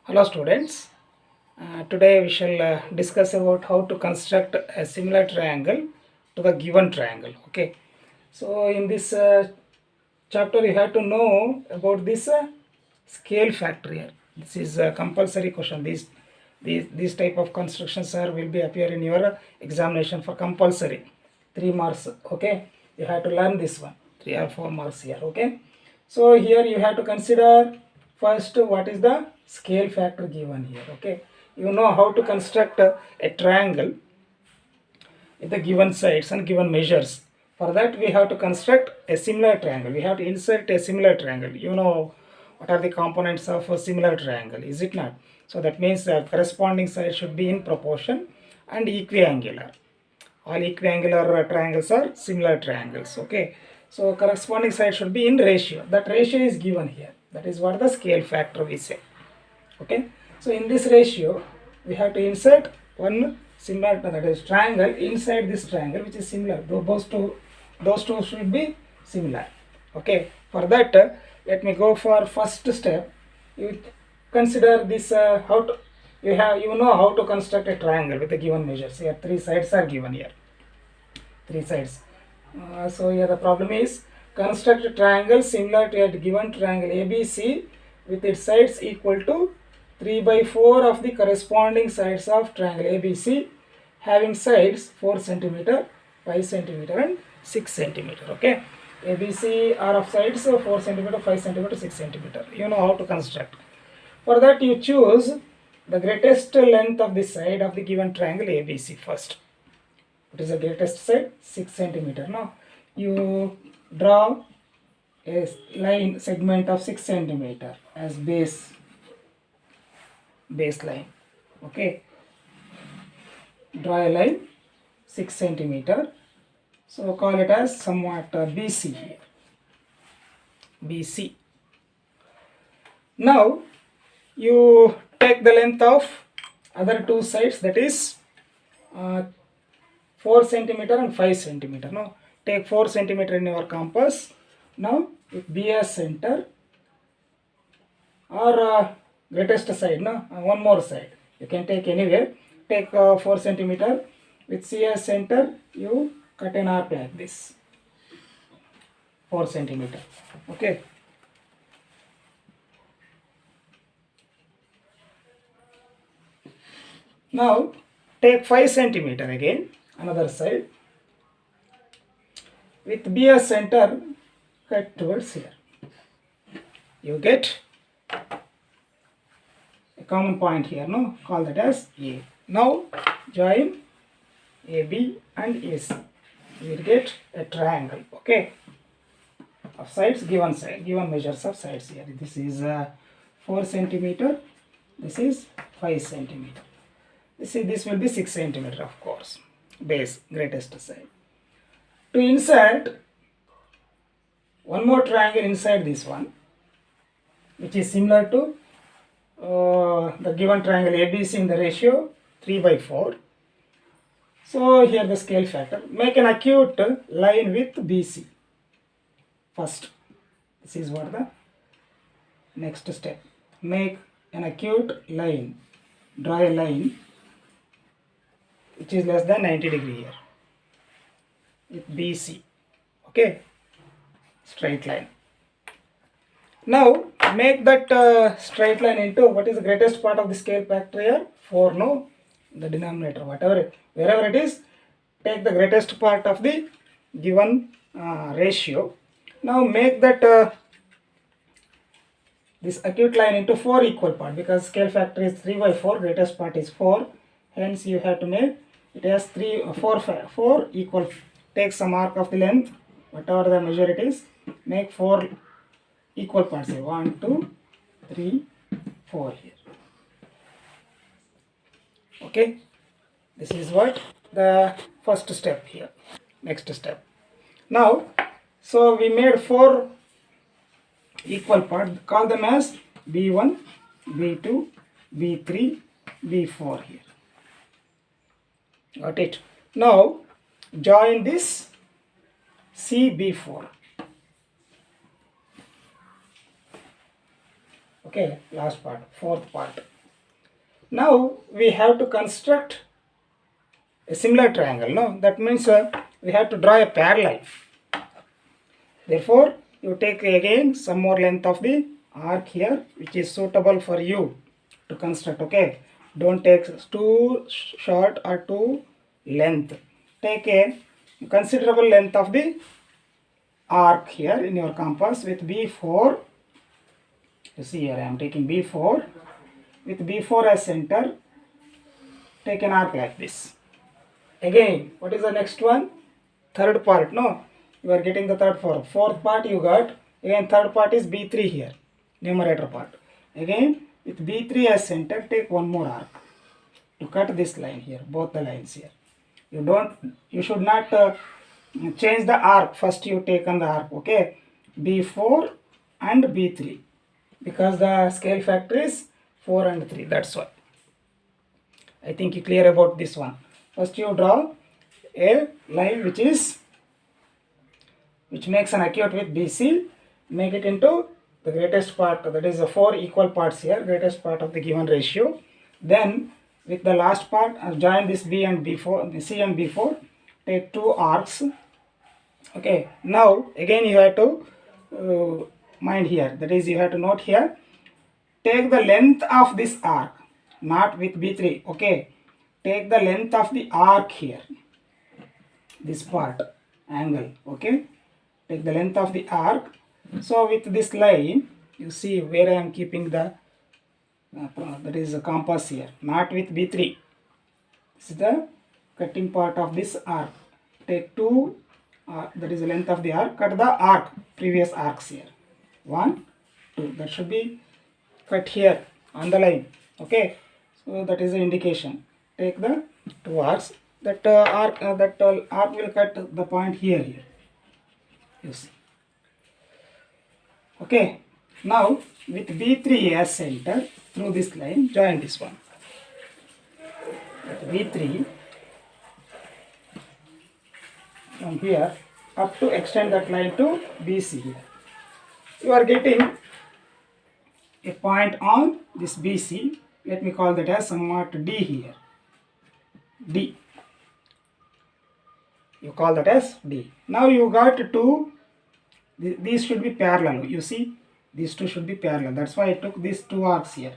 Hello students, today we shall discuss about how to construct a similar triangle to the given triangle. Okay, so in this chapter you have to know about this scale factor here. This is a compulsory question. These type of constructions are will be appear in your examination for compulsory 3 marks. Okay, you have to learn this one 3 or 4 marks here. Okay, so here you have to consider first what is the scale factor given here. Okay, you know how to construct a triangle with the given sides and given measures. For that we have to construct a similar triangle. We have to insert a similar triangle. You know what are the components of a similar triangle, is it not? So that means the corresponding side should be in proportion and equiangular. All equiangular triangles are similar triangles. Okay, so corresponding side should be in ratio. That ratio is given here. That is what the scale factor we say. Okay, so in this ratio we have to insert one similar, that is triangle, inside this triangle which is similar. Those two should be similar. Okay, for that let me go for first step. You consider this how to, you know how to construct a triangle with the given measures. Here three sides are given here, three sides. So here the problem is construct a triangle similar to a given triangle ABC with its sides equal to 3 by 4 of the corresponding sides of triangle ABC having sides 4 centimeter, 5 centimeter and 6 centimeter. Okay, ABC are of sides 4 centimeter, 5 centimeter, 6 centimeter. You know how to construct. For that you choose the greatest length of the side of the given triangle ABC first. What is the greatest side? 6 centimeter. Now you draw a line segment of 6 centimeter as baseline. Okay, draw a line 6 centimeter. So call it as somewhat BC here. BC. Now you take the length of other two sides, that is 4 centimeter and 5 centimeter. Now take 4 centimeter in your compass. Now with B as center or greatest side, no, one more side you can take anywhere. Take 4 centimeter with C as center. You cut an arc like this, 4 centimeter. Okay, now take 5 centimeter again, another side, with B as center, cut towards here. You get a common point here, no? Call that as A. Now join AB and AC. You will get a triangle. Okay, of sides, given measures of sides here. This is 4 centimeter. This is 5 centimeter. This will be 6 centimeter, of course. Base, greatest side. To insert one more triangle inside this one, which is similar to the given triangle ABC in the ratio 3 by 4. So here the scale factor. Make an acute line with BC first. This is what the next step. Make an acute line. Draw a line which is less than 90 degree here with BC. Okay, straight line. Now make that straight line into what is the greatest part of the scale factor here? 4, no? The denominator, whatever, wherever it is, take the greatest part of the given ratio. Now make that this acute line into 4 equal part, because scale factor is 3 by 4, greatest part is 4. Hence you have to make it as 4 equal. Take some arc of the length, whatever the measure it is, make 4 equal parts. 1, 2, 3, 4 here. Okay, this is what the first step here. Next step. Now, so we made 4 equal parts. Call them as B1, B2, B3, B4 here. Got it? Now join this CB4. Okay, last part, fourth part. Now we have to construct a similar triangle. No, that means we have to draw a parallel. Therefore, you take again some more length of the arc here, which is suitable for you to construct. Okay, don't take too short or too length. Take a considerable length of the arc here in your compass with B4. You see here I am taking B4. With B4 as center, take an arc like this. Again, what is the next one? Third part. No, you are getting the third part. Fourth part you got. Again, third part is B3 here, numerator part. Again, with B3 as center, take one more arc to cut this line here, both the lines here. You should not change the arc. First you take on the arc. Okay, B4 and B3, because the scale factor is 4 and 3. That's why. I think you clear about this one. First you draw a line which makes an acute with BC, make it into the greatest part, that is the 4 equal parts here, greatest part of the given ratio. Then with the last part, join this B and B4, C and B4, take 2 arcs. Okay, now again you have to mind here, that is you have to note here, take the length of this arc, not with B3. Okay, take the length of the arc here, this part, angle. Okay, take the length of the arc. So with this line, you see where I am keeping the that is a compass here, not with B3. This is the cutting part of this arc. Take 2, that is the length of the arc, cut the arc, previous arcs here. 1, 2, that should be cut here on the line. Okay, so that is the indication. Take the 2 arcs. That arc will cut the point here. You see. Okay, now with B3 as center, through this line, join this one. With B3 from here up to extend that line to BC here. You are getting a point on this BC. Let me call that as somewhat D here. D. You call that as D. Now you got 2. These should be parallel. You see, these two should be parallel. That's why I took these 2 arcs here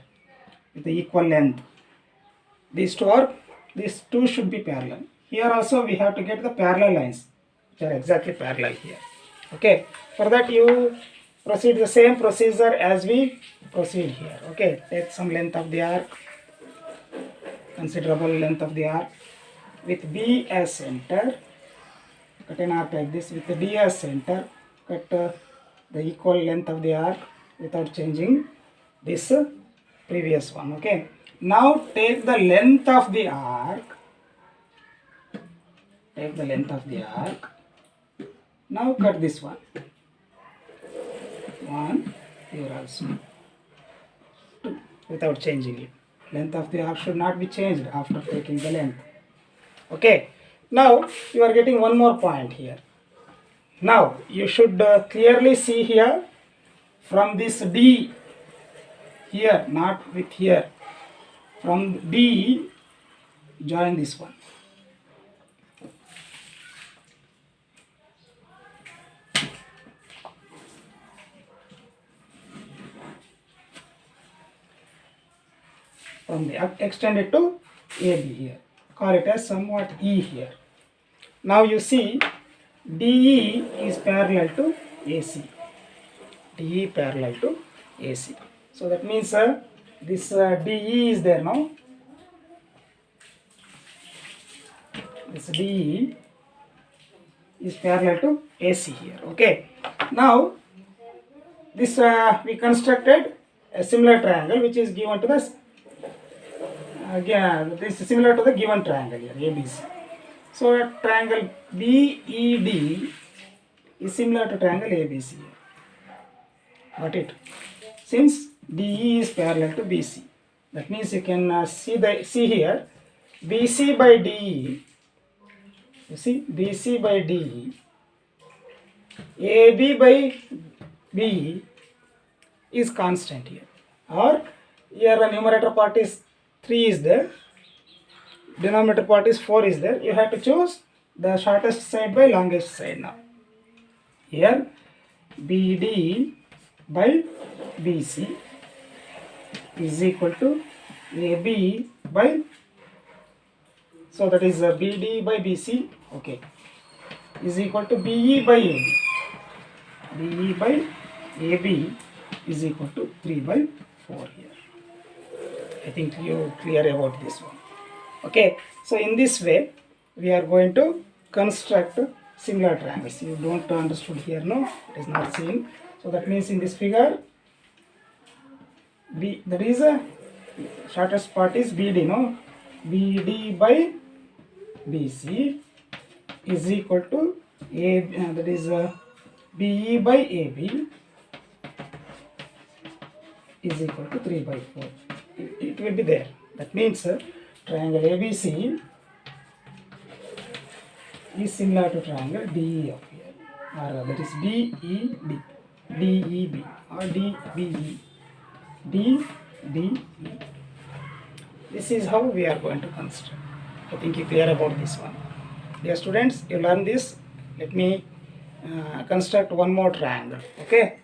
with the equal length. These two should be parallel. Here also we have to get the parallel lines, which are exactly parallel here. Okay, for that you proceed the same procedure as we proceed here. Okay, take some length of the arc, considerable length of the arc, with B as center, cut an arc like this. With the D as center, cut the equal length of the arc without changing this previous one. Okay, now take the length of the arc, now cut this one, here also, 2, without changing it. Length of the arc should not be changed after taking the length. Okay, now you are getting one more point here. Now you should clearly see here, from this D here, not with here, from D join this one. From the extend it to AB here, call it as somewhat E here. Now you see DE is parallel to AC. DE parallel to AC. So that means this DE is there now. This DE is parallel to AC here. Okay. Now this we constructed a similar triangle which is given to the again this is similar to the given triangle here, ABC. So a triangle BED is similar to triangle ABC. Got it? Since DE is parallel to BC, that means you can see here BC by DE. You see BC by DE, AB by BE is constant here, or here the numerator part is 3 is there, denominator part is 4 is there. You have to choose the shortest side by longest side now. Here BD by BC is equal to AB by, so that is BD by BC, okay, is equal to BE by AB. BE by AB is equal to 3 by 4 here. I think you clear about this one. Okay, so in this way we are going to construct similar triangles. You don't understood here, no, it is not seen. So that means in this figure B, that is a shortest part is BD, no, BD by BC is equal to A, that is BE by AB is equal to 3 by 4. It will be there. That means triangle ABC is similar to triangle DEF here, or that is BED, DEB or DBE, DDE. This is how we are going to construct. I think you clear about this one. Dear students, you learn this. Let me construct one more triangle. Okay.